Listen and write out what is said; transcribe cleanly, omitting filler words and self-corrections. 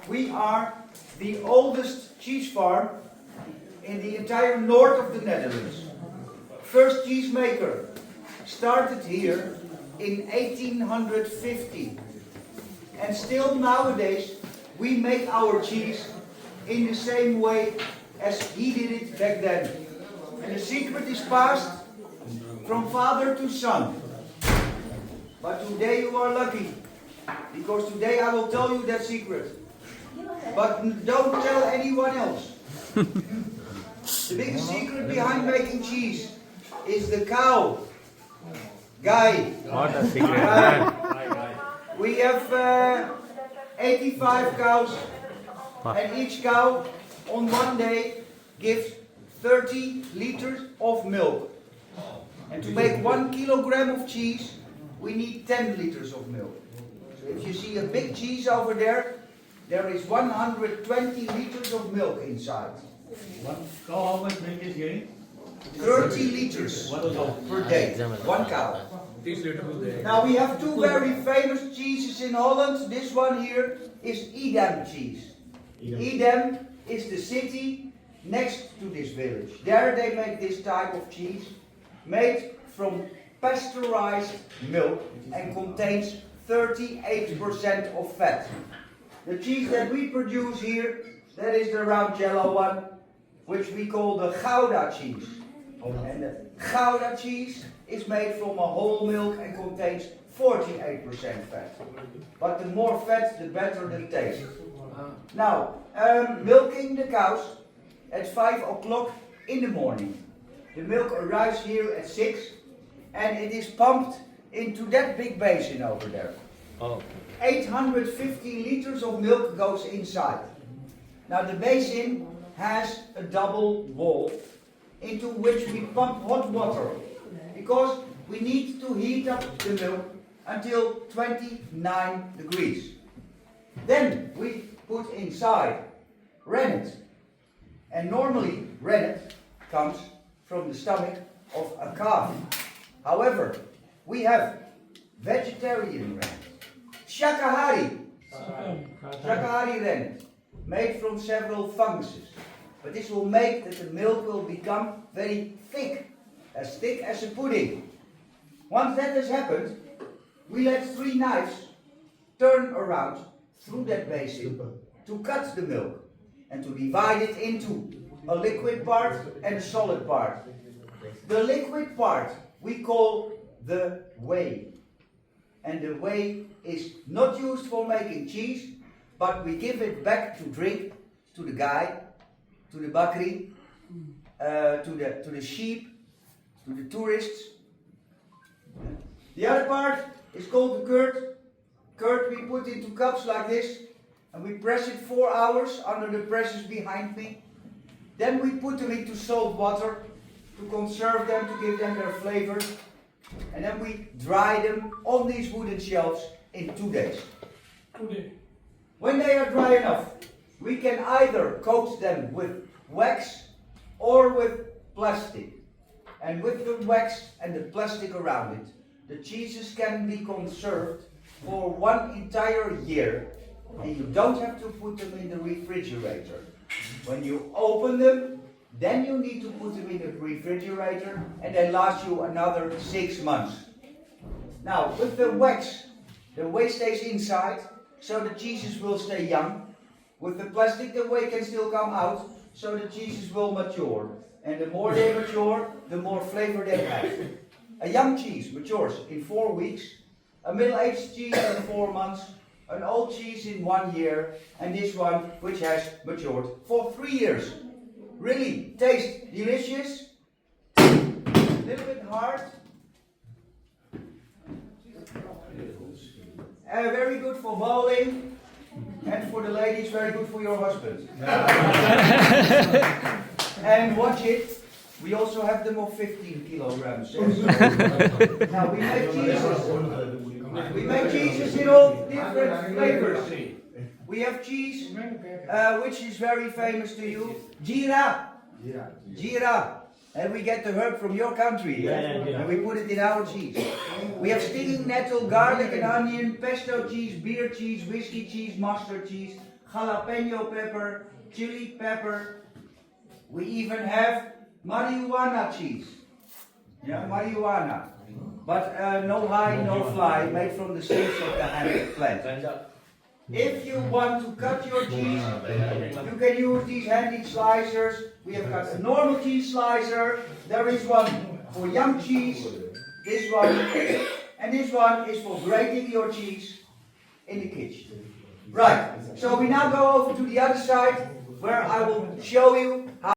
We are the oldest cheese farm in the entire north of the Netherlands. First cheesemaker started here in 1850. And still nowadays we make our cheese in the same way as he did it back then. And the secret is passed from father to son. But today you are lucky, because today I will tell you that secret. But don't tell anyone else. The biggest secret behind making cheese is the cow. Guy. What a secret. We have 85 cows, and each cow on one day gives 30 liters of milk. And to make 1 kilogram of cheese, we need 10 liters of milk. So if you see a big cheese over there, there is 120 liters of milk inside. One cow, how much milk is giving? 30 liters per day, one cow. Now we have two very famous cheeses in Holland. This one here is Edam cheese. Edam is the city next to this village. There they make this type of cheese, made from pasteurized milk and contains 38% of fat. The cheese that we produce here, that is the round yellow one, which we call the Gouda cheese. And the Gouda cheese is made from a whole milk and contains 48% fat. But the more fat, the better the taste. Now, milking the cows at 5 o'clock in the morning. The milk arrives here at 6 and it is pumped into that big basin over there. 850 liters of milk goes inside. Now the basin has a double wall into which we pump hot water, because we need to heat up the milk until 29 degrees. Then we put inside rennet, and normally rennet comes from the stomach of a calf. However, we have vegetarian rennet, shakahari rennet, made from several funguses. But this will make that the milk will become very thick as a pudding. Once that has happened, we let 3 knives turn around through that basin to cut the milk and to divide it into a liquid part and a solid part. The liquid part we call the whey. And the whey is not used for making cheese, but we give it back to drink to the guy, to the bakri, to the sheep, to the tourists. The other part is called the curd. Curd we put into cups like this, and we press it 4 hours under the presses behind me. Then we put them into salt water to conserve them, to give them their flavor. And then we dry them on these wooden shelves in 2 days. When they are dry enough, we can either coat them with wax or with plastic. And with the wax and the plastic around it, the cheeses can be conserved for 1 entire year, and you don't have to put them in the refrigerator. When you open them, then you need to put them in the refrigerator, and they last you another 6 months. Now, with the wax, the whey stays inside, so the cheeses will stay young. With the plastic, the whey can still come out, so the cheeses will mature. And the more they mature, the more flavor they have. A young cheese matures in 4 weeks, a middle-aged cheese in 4 months, an old cheese in 1 year, and this one which has matured for 3 years. Really tastes delicious, a little bit hard, very good for bowling, and for the ladies very good for your husband. And watch it, we also have them of 15 kilograms. Now we make cheeses. We make cheeses in all different flavors. We have cheese, which is very famous to you. Jira. And we get the herb from your country. Yeah, eh? yeah. And we put it in our cheese. We have stinging nettle, garlic and onion, pesto cheese, beer cheese, whiskey cheese, mustard cheese, jalapeno pepper, chili pepper. We even have marijuana cheese. Yeah, marijuana. But no high, no fly, made from the seeds of the hemp plant. If you want to cut your cheese, you can use these handy slicers. We have got a normal cheese slicer. There is one for young cheese, this one, and this one is for grating your cheese in the kitchen. Right, so we now go over to the other side where I will show you how